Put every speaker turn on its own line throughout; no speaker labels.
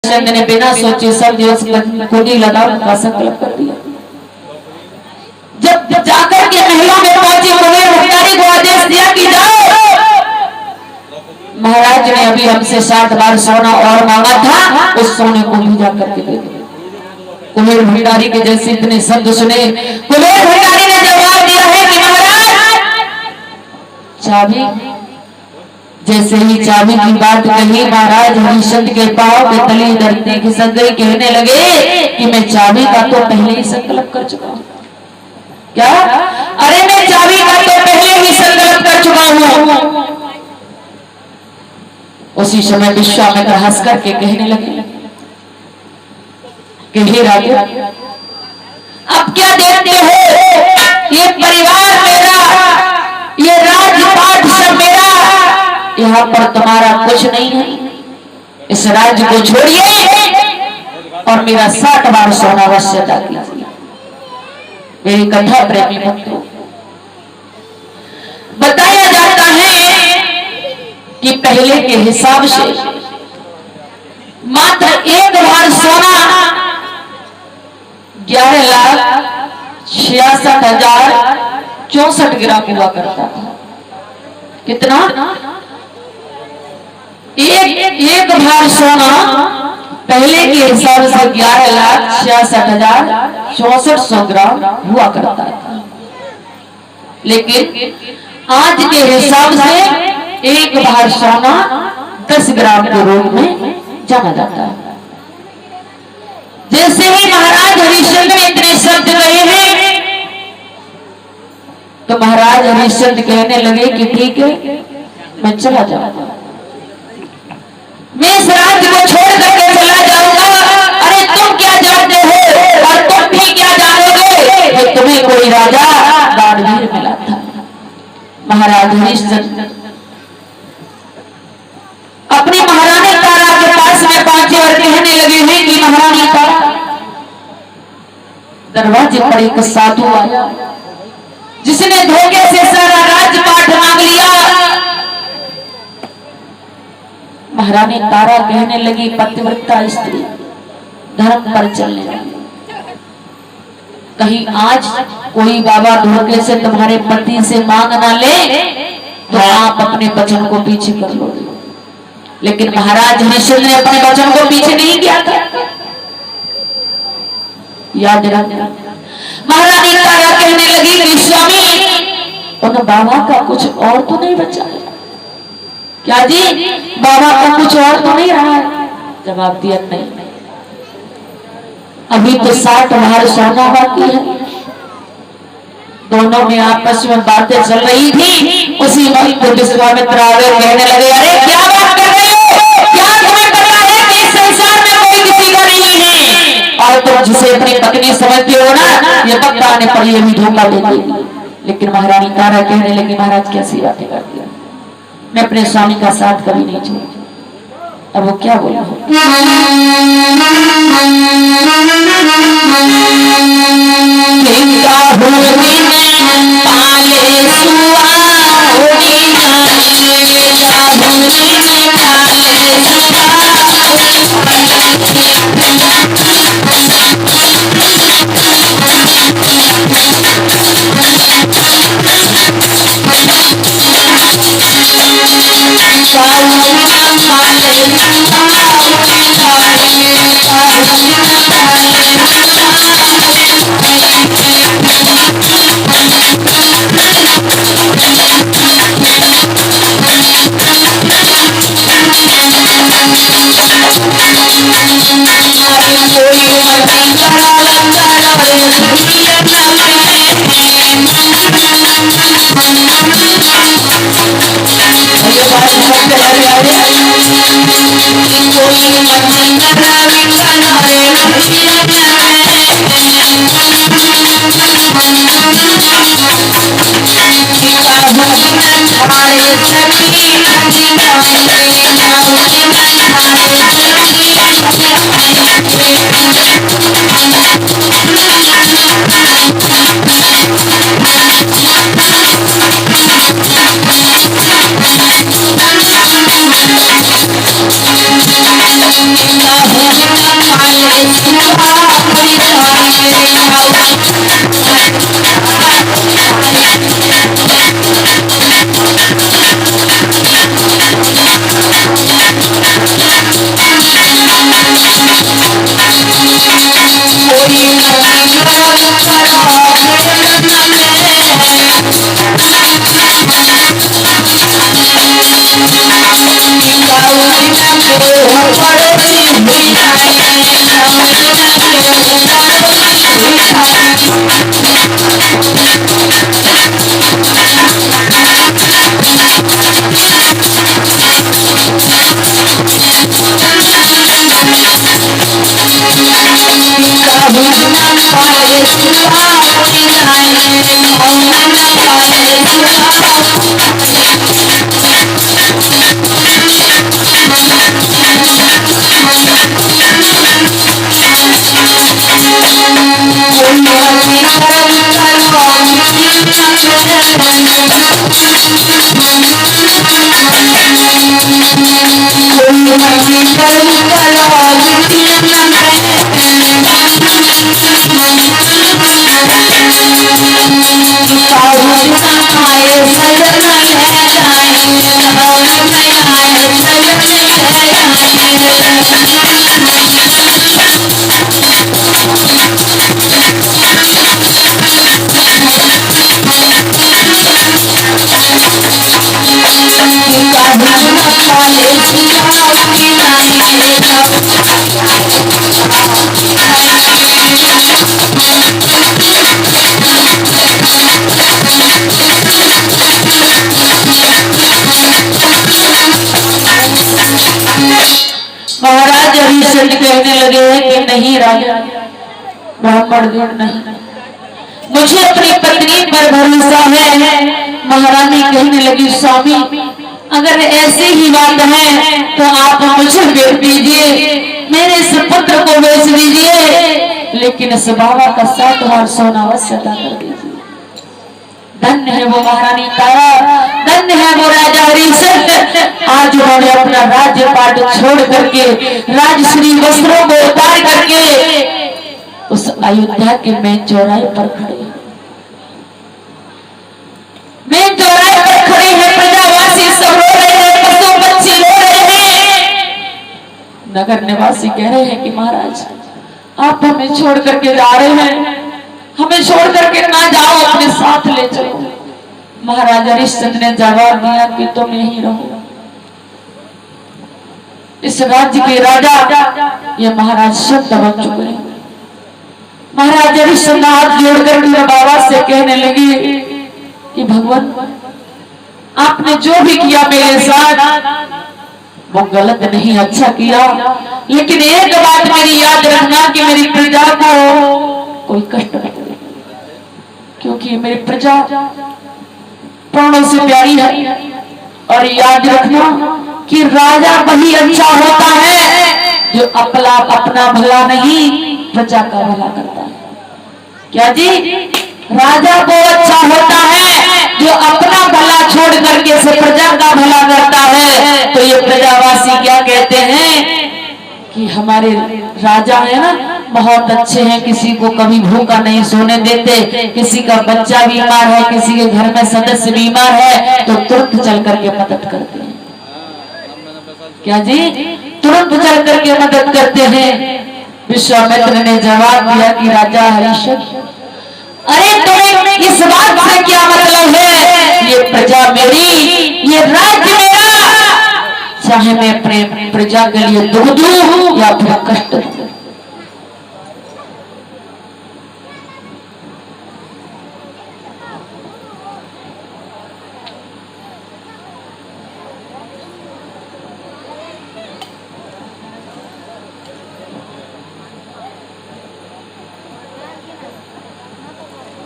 चंद ने बिना सोचे सब दिवस कुंडी लगा का संकल्प कर दिया। जब जाकर के महिला में पहुंची कुबेर भंडारी को आदेश दिया कि जाओ, महाराज ने अभी हमसे 7 बार सोना और मांगा था, उस सोने को भी जाकर के दे दिया। कुबेर भंडारी के जैसे इतने शब्द सुने, कुबेर भंडारी ने जवाब दिया है कि महाराज चाबी, जैसे ही चाबी की बात कही महाराज हरिश्चंद्र के पांव के तले धरती खिसक गई। कहने लगे कि मैं चाबी का तो पहले ही संकल्प कर चुका हूं। क्या? अरे मैं चाबी का तो पहले ही संकल्प कर चुका हूं। उसी समय विश्वामित्र हंस करके कहने लगे कि हे राजा, अब क्या देखते हो, ये परिवार मेरा, ये राजपाट सब मेरा, यहाँ पर तुम्हारा कुछ नहीं है। इस राज्य को छोड़िए और मेरा 60 बार सोना अवश्य अदा कीजिए। मेरी कथा प्रेमी भक्तों, बताया जाता है कि पहले के हिसाब से मात्र 1 बार सोना 11,66,064 ग्राम हुआ करता था। कितना? एक भार सोना पहले के हिसाब से 11,66,064 ग्राम हुआ करता था, लेकिन आज के हिसाब से 1 भार सोना 10 ग्राम के रूप में जाना जाता है। जैसे ही महाराज हरिश्चंद्र ने इतने शब्द कहे हैं, तो महाराज हरिश्चंद्र कहने लगे कि ठीक है, मैं चला जाऊंगा, मैं इस राज्य को छोड़ करके चला जाऊंगा। अरे तुम क्या जानते हो और तुम भी क्या जानोगे कि तुम्हें कोई राजा दानवीर मिला था। महाराज हरिश्चंद्र अपनी महारानी तारा के पास में पहुंचे और कहने लगे हैं कि महारानी तारा, दरवाजे पर एक साधु आया जिसने धोखे से सारा राजपाट मांग लिया। महारानी तारा कहने लगी, पतिव्रता स्त्री धर्म पर चलने लगी, कहीं आज कोई बाबा धोखे से तुम्हारे पति से मांग ना ले तो आप अपने वचन को पीछे कर लोगे। लेकिन महाराज हरिश्चंद्र ने अपने वचन को पीछे नहीं किया था, याद रखना। महारानी तारा कहने लगी कि स्वामी, उन बाबा का कुछ और तो नहीं बचा है क्या जी? बाबा का कुछ और तो नहीं रहा है? जवाब दिया नहीं, अभी तो 60 भार सोना बाकी है। दोनों में आपस में बातें चल रही थी। उसी वक्त विश्वामित्र आ गए, कहने लगे, अरे क्या बात कर रहे हो? क्या तुम्हें पता है कि इस संसार में कोई किसी का नहीं है, और तुम जिसे अपनी पत्नी समझते हो ना, ये वक्त आने पर ये भी धोखा देगी। लेकिन महारानी तारा कहने लगी, महाराज कैसी बातें कर दिया, मैं अपने स्वामी का साथ कभी नहीं छोड़ा। अब वो क्या बोला? महाराज हरिश्चंद्र कहने लगे हैं कि नहीं राजा, ब्राह्मण गण नहीं, मुझे अपनी पत्नी पर भरोसा है। महारानी कहने लगी स्वामी अगर ऐसी ही बात है तो आप मुझे बेच दीजिए, मेरे इस पुत्र को बेच दीजिए, लेकिन इस बाबा का 7 सोना अवश्य अदा कर दीजिए। धन्य है वो महारानी तारा, धन्य है वो राजा हरिश्चंद्र, आज उन्होंने अपना राज्य पाट छोड़ करके राजश्री वस्त्रों को उतार करके उस अयोध्या के मेन चौराहे पर खड़े हैं। मेन चौराहे पर खड़े हैं, प्रजावासी सब रो रहे हैं, पशु पक्षी रो रहे हैं। नगर निवासी कह रहे हैं कि महाराज आप हमें छोड़ करके जा रहे हैं, हमें छोड़ करके ना जाओ, अपने साथ ले चलो। महाराज हरिश्चंद्र ने जवाब दिया कि तुम यहीं रहो, इस राज्य के राजा ये महाराज संत बन चुके हैं। महाराज हरिश्चंद्र हाथ जोड़कर मेरे बाबा से कहने लगे कि भगवान आपने जो भी किया मेरे साथ वो गलत नहीं, अच्छा किया, लेकिन एक बात मेरी याद रखना कि मेरी प्रजा को कोई कष्ट नहीं, क्योंकि मेरी प्रजा प्राणों से प्यारी है। और याद रखना कि राजा वही अच्छा होता है जो अपना भला नहीं प्रजा का भला करता है। क्या जी? राजा वो अच्छा होता है जो अपना भला छोड़ करके से प्रजा का भला करता है। तो ये प्रजावासी क्या कहते हैं कि हमारे राजा है ना बहुत अच्छे हैं, किसी को कभी भूखा नहीं सोने देते, किसी का बच्चा बीमार है, किसी के घर में सदस्य बीमार है तो तुरंत चल करके मदद करते हैं। क्या जी? तुरंत चल करके मदद करते हैं। विश्वामित्र ने जवाब दिया कि राजा हरिश्चंद्र अरे तुम्हें इस बात से क्या मतलब है, ये प्रजा मेरी, ये राज्य मेरा, चाहे मैं अपने प्रजा के लिए दुख दूं या फिर कष्ट दूं।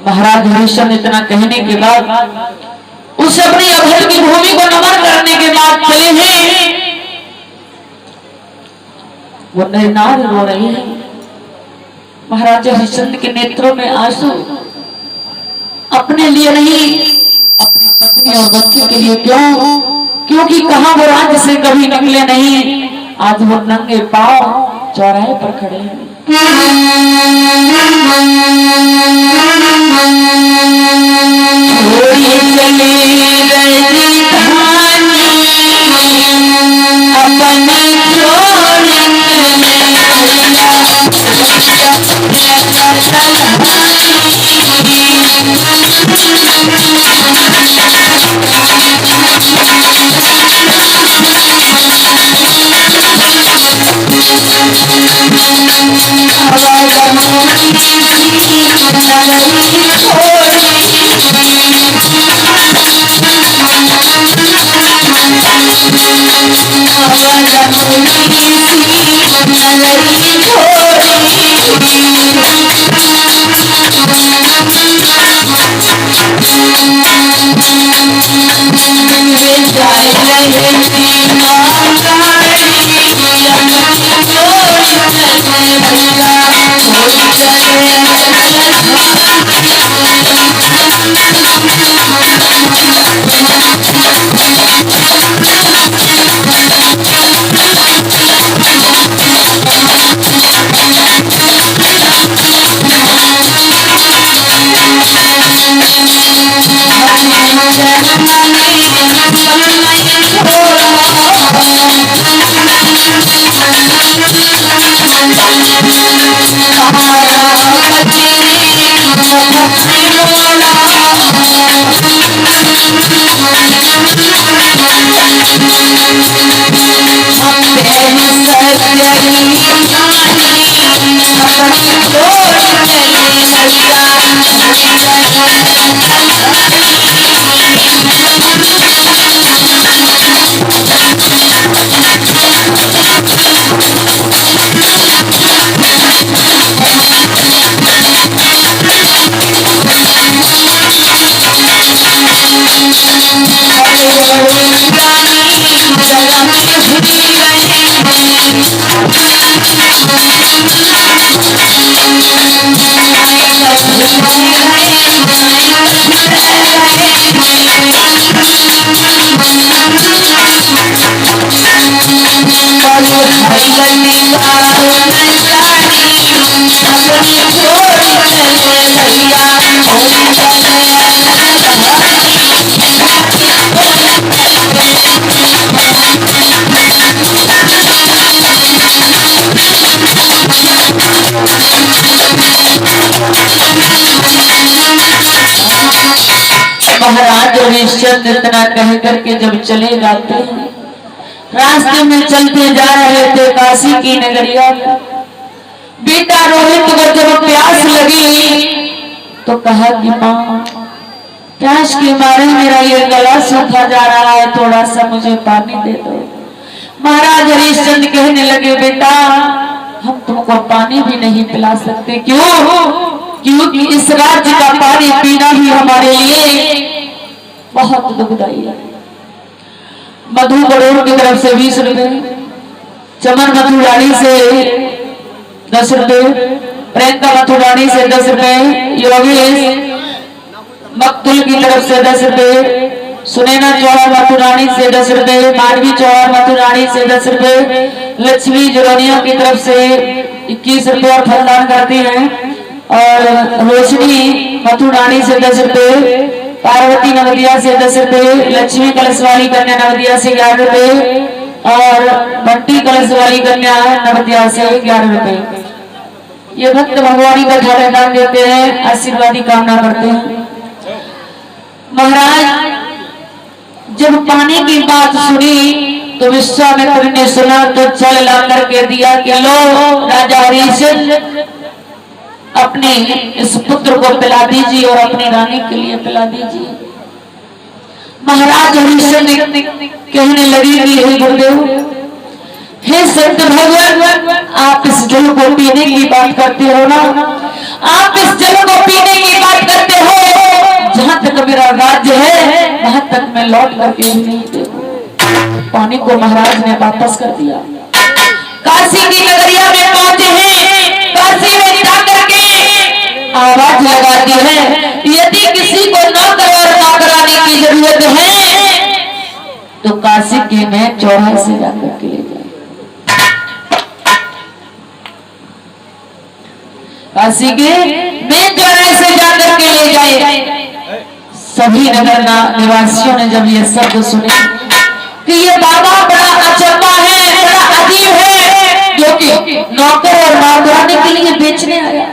महाराज हरिश्चंद्र इतना कहने के बाद उस अपनी अभय की भूमि को नमन करने के बाद चले हैं। वो नैनार रो रहे हैं। महाराज हरिश्चंद्र के नेत्रों में आंसू, अपने लिए नहीं अपनी पत्नी और बच्चे के लिए। क्यों? क्योंकि कहां वो राज्य से कभी निकले नहीं, आज वो नंगे पांव चौराहे पर खड़े हैं। हरिश्चंद्र इतना कह करके जब चले जाते हैं, रास्ते में चलते जा रहे थे काशी की नगरिया में। बेटा रोहित को जब प्यास लगी तो कहा कि माँ, प्यास के मारे मेरा ये गला सूखा जा रहा है, थोड़ा सा मुझे पानी दे दो। महाराज हरिश्चंद्र कहने लगे, बेटा हम तुमको पानी भी नहीं पिला सकते। क्यों? क्योंकि इस राज्य का पानी पीना ही हमारे लिए बहुत दुखदायी है। मधु बड़ोर की तरफ से 20 रुपए, चमन मथुरानी से 10 रुपए, प्रियंका मथुरानी से 10 रुपए, योगेश मकतुल की तरफ से 10 रुपए, सुनैना चौहान मथुरानी से 10 रुपए, मानवी चौहान मथुरानी से 10 रुपए, लक्ष्मी जुरानिया की तरफ से 21 रुपए और फलदान करती हैं, और रोशनी मथुरानी से 10 रुपए, पार्वती नवदिया से 10 रुपए, लक्ष्मी कलशवाली कन्या नवदिया से 11 रुपए, और बंटी कलशवाली कन्या नवदिया से 11 रुपए। ये भक्त भगवानी का दान देते हैं, आशीर्वादी कामना करते हैं। महाराज जब पानी की बात सुनी तो विश्वामित्र ने सुना तो जल ला करके दिया कि लो राजा हरिश्चंद्र, अपने इस पुत्र को पिला दीजिए और अपनी रानी के लिए पिला दीजिए। महाराज हरिश्चंद्र कहने लगे कि हे गुरुदेव, हे संत भगवान, आप इस जल को पीने की बात करते हो ना, आप इस जल को पीने की बात करते हो, जहां तक मेरा राज्य है वहां तक मैं लौट करके भी नहीं देखूं। पानी को महाराज ने वापस कर दिया। काशी की नगरिया में पहुंचे हैं, काशी में जाकर के आवाज लगाती है, यदि किसी को नौकर और नौकरानी की जरूरत है तो काशी के मैं चौराहे से जाकर के ले जाए। काशी के मैं चौराहे से जाकर के ले जाए। सभी नगर निवासियों ने जब ये शब्द सुने कि ये बाबा बड़ा अचंभा है, बड़ा अजीब है, जो कि नौकर और नौकरानी के लिए बेचने आया।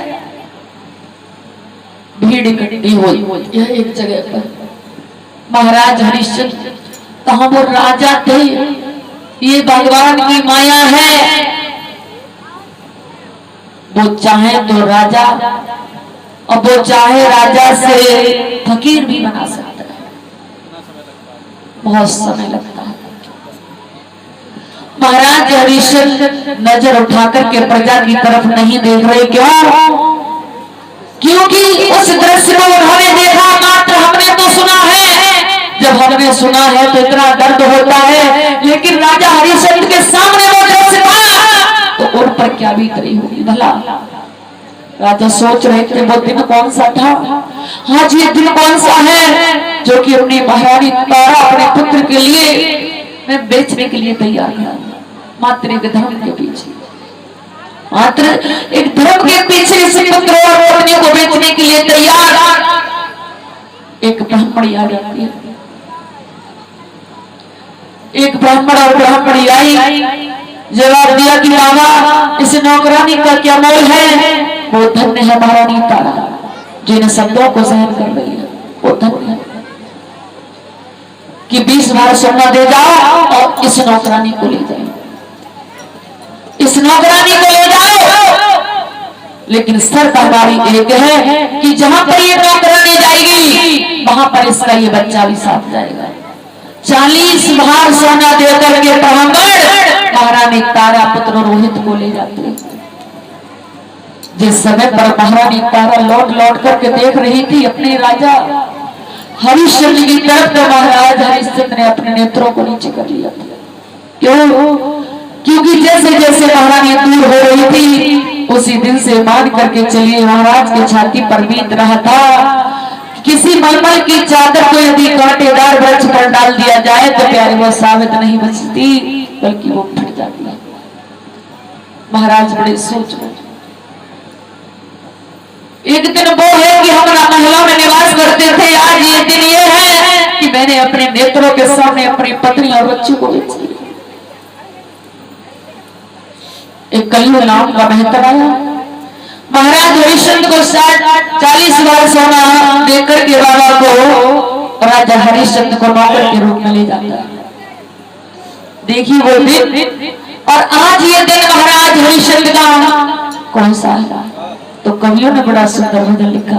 भीड़ इकट्ठी हुई यह एक जगह पर। महाराज हरिश्चंद्र कहाँ वो राजा थे, ये भगवान की माया है, वो चाहे तो राजा और वो चाहे राजा से फकीर भी बना सकता है, बहुत समय लगता है। महाराज हरिश्चंद्र नजर उठाकर के प्रजा की तरफ नहीं देख रहे। क्यों? क्योंकि उस दृश्य को उन्होंने देखा मात्र, हमने तो सुना है। जब हमने सुना है तो इतना दर्द होता है, लेकिन राजा हरिश्चंद्र के सामने वो दृश्य था तो उन पर क्या बीत रही होगी भला। राजा सोच रहे थे वो दिन कौन सा था, आज ये दिन कौन सा है जो कि अपनी महारानी तारा अपने पुत्र के लिए मैं बेचने के लिए तैयार है। मात्र एक धर्म के पीछे, मात्र एक धर्म के पीछे इस पुत्र और पत्नी को बेचने के लिए तैयार एक ब्राह्मणी आ जाती है। एक ब्राह्मण और ब्राह्मणी आई, जवाब दिया कि बाबा इस नौकरानी का क्या मोल है। वो धन्य है महारानी तारा, जिन शब्दों को सहन कर रही है, वो धन्य है कि 20 बार सोना दे जाओ और इस नौकरानी को ले जाओ, इस नौकरानी को ले जाओ। लेकिन शर्त हमारी एक है कि जहां पर ये नौकरानी जाएगी वहां पर इसका ये बच्चा भी साथ जाएगा। 40 बार सोना देकर के ब्राह्मण महारानी तारा पुत्र रोहित को ले जाते हैं। जिस समय पर महारानी तारा लौट लौट करके देख रही थी अपने राजा हरिश्चंद्र की तरफ, तो महाराज हरिश्चंद्र ने अपने नेत्रों को नीचे कर लिया था। क्यों? क्योंकि जैसे जैसे महारानी दूर हो रही थी उसी दिन से मान करके चलिए महाराज की छाती पर बीत रहा था, किसी मलमल की चादर को यदि कांटेदार वृक्ष पर डाल दिया जाए तो प्यारे वो साबित नहीं बचती, बल्कि वो फट जाती है। महाराज बड़े सोच रहे। एक दिन वो है कि हम महलों में निवास करते थे, आज ये दिन ये है कि मैंने अपने नेत्रों के सामने अपनी पत्नी और बच्चों को बेच दिया। एक कल्लू नाम का मेहतर आया, महाराज हरिश्चंद्र को 40 बार सोना देकर के बाबा को राजा हरिश्चंद्र को नौकर के रूप में ले जाता है। देखिए वो दिन और आज ये दिन महाराज हरिश्चंद्र का कौन सा है? तो कवियों ने बड़ा सुंदर भजन लिखा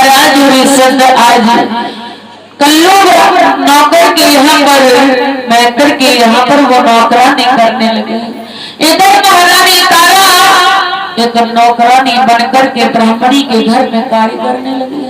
आज कल्लू नौकर के यहाँ पर मैकर के यहाँ पर वो नौकरानी करने लगे। इधर महारानी तारा एक नौकरानी बनकर के ब्राह्मणी के घर में कार्य करने लगे।